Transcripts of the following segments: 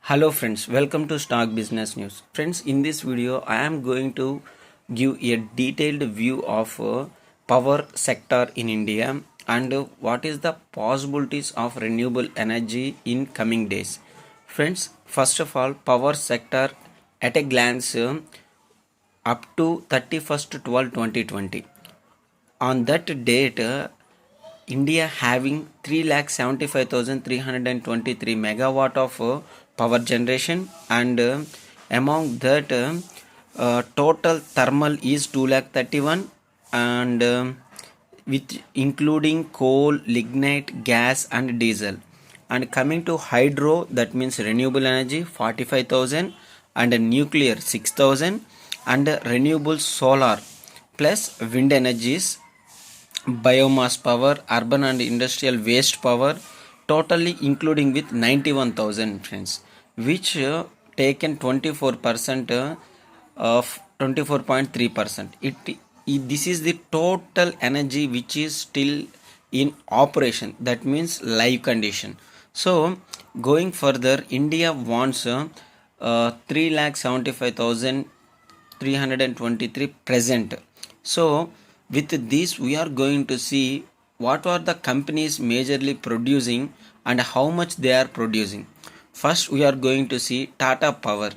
Hello friends, welcome to Stock Business News. Friends, in this video I am going to give a detailed view of power sector in India and what is the possibilities of renewable energy in coming days. Friends, first of all, power sector at a glance up to 31st 12 2020. On that date, India having 3,75,323 megawatt of power generation, and among that total thermal is 2,31, and with including coal, lignite, gas and diesel. And coming to hydro, that means renewable energy 45,000, and nuclear 6,000, and renewable solar plus wind energies, biomass power, urban and industrial waste power, totally including with 91,000 friends, which taken 24% of 24.3%. This is the total energy which is still in operation. That means live condition. So going further, India wants 3,75,323 present. So with this we are going to see what are the companies majorly producing and how much they are producing. First we are going to see Tata Power.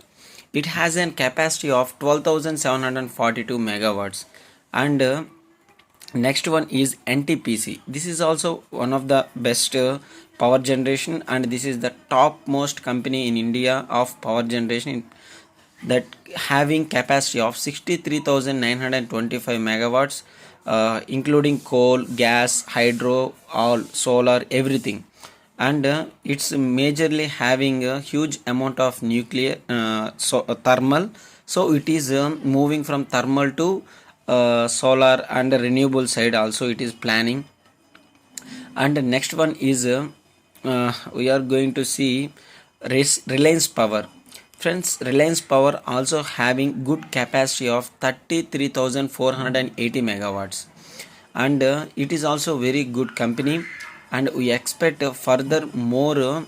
It has a capacity of 12,742 megawatts, and next one is NTPC. This is also one of the best power generation, and this is the topmost company in India of power generation, that having capacity of 63,925 megawatts, including coal, gas, hydro, all solar, everything. And it's majorly having a huge amount of nuclear, thermal. So it is moving from thermal to solar and renewable side also it is planning. And the next one is we are going to see Reliance Power. Friends, Reliance Power also having good capacity of 33,480 megawatts, and it is also very good company, and we expect further more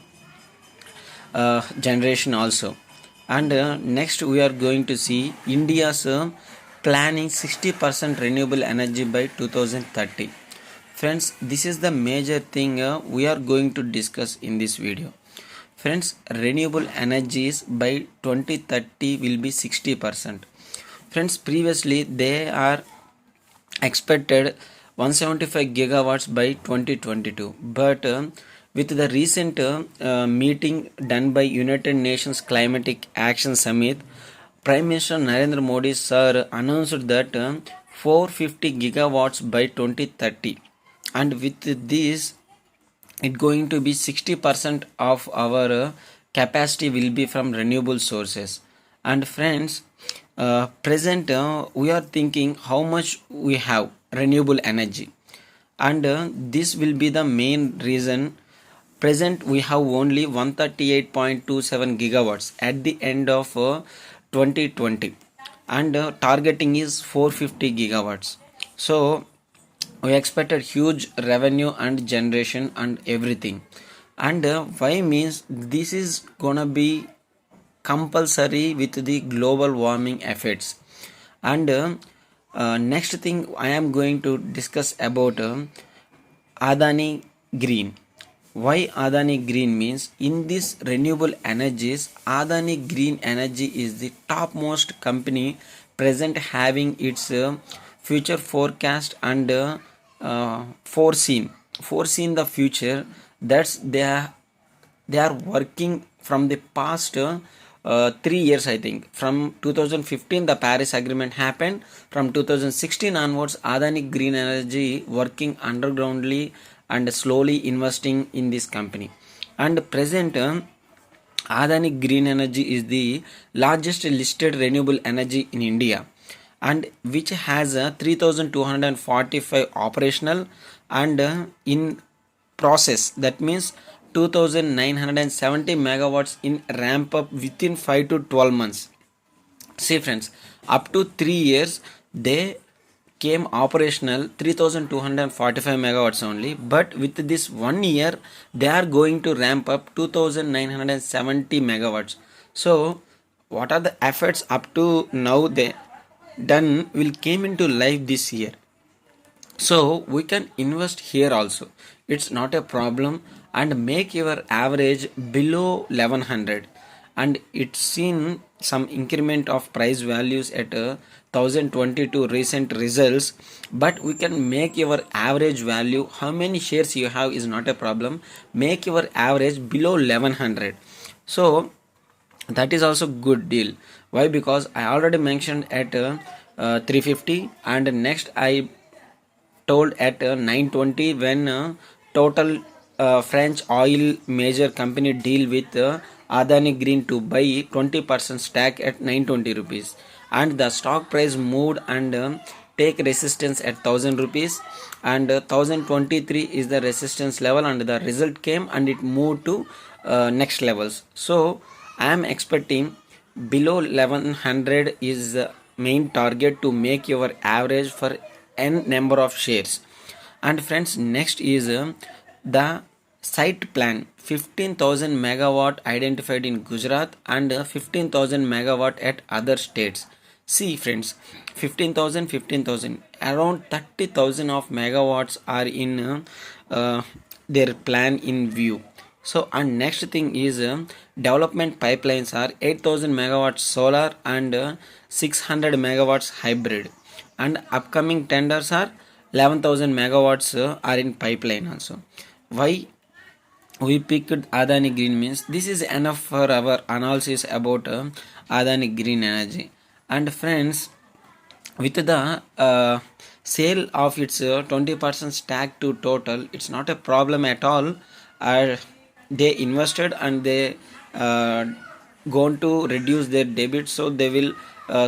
generation also. And next we are going to see India's planning 60% renewable energy by 2030. Friends, this is the major thing we are going to discuss in this video. Friends, renewable energies by 2030 will be 60%. Friends, previously they are expected 175 gigawatts by 2022, but with the recent meeting done by United Nations Climatic Action Summit, Prime Minister Narendra Modi sir announced that 450 gigawatts by 2030, and with this it going to be 60% of our capacity will be from renewable sources. And friends, present we are thinking how much we have renewable energy, and this will be the main reason. Present we have only 138.27 gigawatts at the end of 2020, and targeting is 450 gigawatts. So we expected huge revenue and generation and everything. And why means this is gonna be compulsory with the global warming effects. And next thing I am going to discuss about Adani Green. Why Adani Green means, in this renewable energies, Adani Green Energy is the topmost company present, having its future forecast and foreseen the future. That's they are working from the past 3 years, I think. From 2015 the Paris Agreement happened. From 2016 onwards, Adani Green Energy working undergroundly and slowly investing in this company. And present Adani Green Energy is the largest listed renewable energy in India, and which has 3,245 operational and in process. That means 2,970 megawatts in ramp up within 5 to 12 months. See friends, up to 3 years they came operational 3245 megawatts only, but with this 1 year they are going to ramp up 2970 megawatts. So what are the efforts up to now they done will came into life this year. So we can invest here also, it's not a problem, and make your average below 1100, and it's seen some increment of price values at 1022 recent results. But we can make your average value, how many shares you have is not a problem, make your average below 1100. So that is also good deal. Why? Because I already mentioned at 350, and next I told at 920 when total French oil major company deal with Adani Green to buy 20% stack at 920 rupees, and the stock price moved and take resistance at 1000 rupees, and 1023 is the resistance level, and the result came and it moved to next levels. So I am expecting below 1100 is the main target to make your average for n number of shares. And friends, next is the site plan, 15,000 megawatt identified in Gujarat, and 15,000 megawatt at other states. See friends, 15,000, 15,000, around 30,000 of megawatts are in their plan in view. So and next thing is development pipelines are 8,000 megawatts solar and 600 megawatts hybrid, and upcoming tenders are 11,000 megawatts are in pipeline also. Why we picked Adani Green means this is enough for our analysis about Adani Green Energy. And friends, with the sale of its 20% stack to total, it's not a problem at all. They invested and they uh, going to reduce their debit, so they will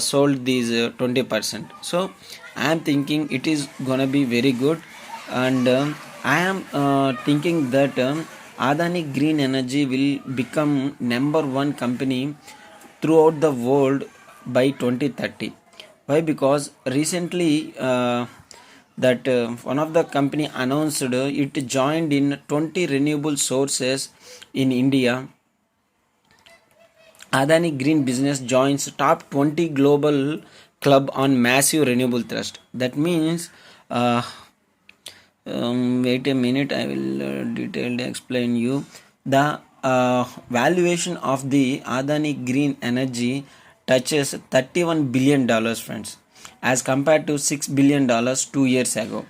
sold these 20%. So I am thinking it is gonna be very good, and I am thinking that Adani Green Energy will become number one company throughout the world by 2030. Why? Because recently that one of the company announced it joined in 20 renewable sources in India. Adani Green Business joins top 20 global club on massive renewable thrust. That means, wait a minute, I will detailed explain you. The valuation of the Adani Green Energy touches $31 billion, friends, as compared to $6 billion 2 years ago.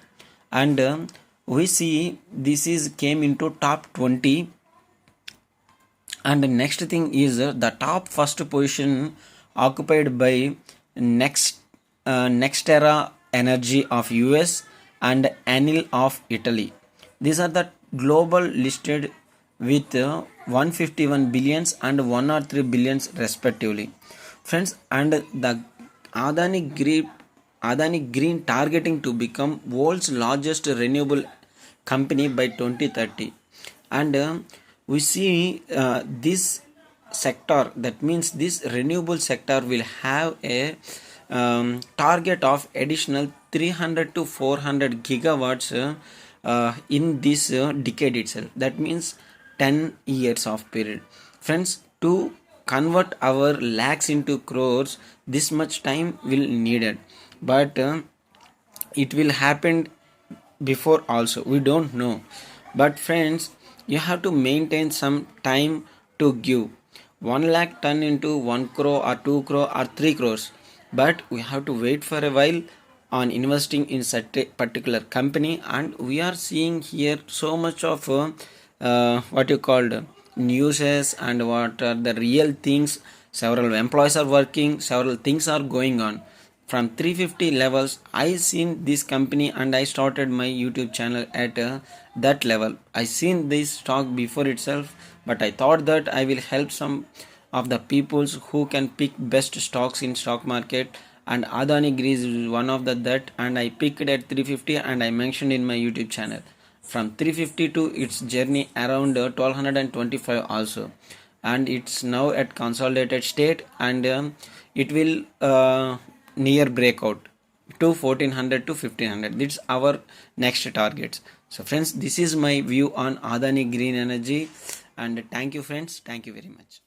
And we see this is came into top 20. And the next thing is the top first position occupied by Nextera Energy of US and Enel of Italy. These are the global listed with 151 billions and 103 billions respectively. Friends, and the Adani Green, Adani Green targeting to become world's largest renewable company by 2030. And we see this sector, that means this renewable sector will have a target of additional 300 to 400 gigawatts in this decade itself. That means 10 years of period. Friends, to convert our lakhs into crores, this much time will needed, but it will happen before also, we don't know. But friends, you have to maintain some time to give 1 lakh turn into 1 crore or 2 crore or 3 crores, but we have to wait for a while on investing in such a particular company. And we are seeing here so much of what you called newses, and what are the real things. Several employees are working, several things are going on. From 350 levels I seen this company, and I started my YouTube channel at that level. I seen this stock before itself, but I thought that I will help some of the peoples who can pick best stocks in stock market, and Adani Greece is one of the that, and I picked at 350 and I mentioned in my YouTube channel. From 350 to its journey around 1225 also, and it's now at consolidated state, and it will near breakout. to 1400 to 1500. That's our next targets. So friends, this is my view on Adani Green Energy, and thank you friends, thank you very much.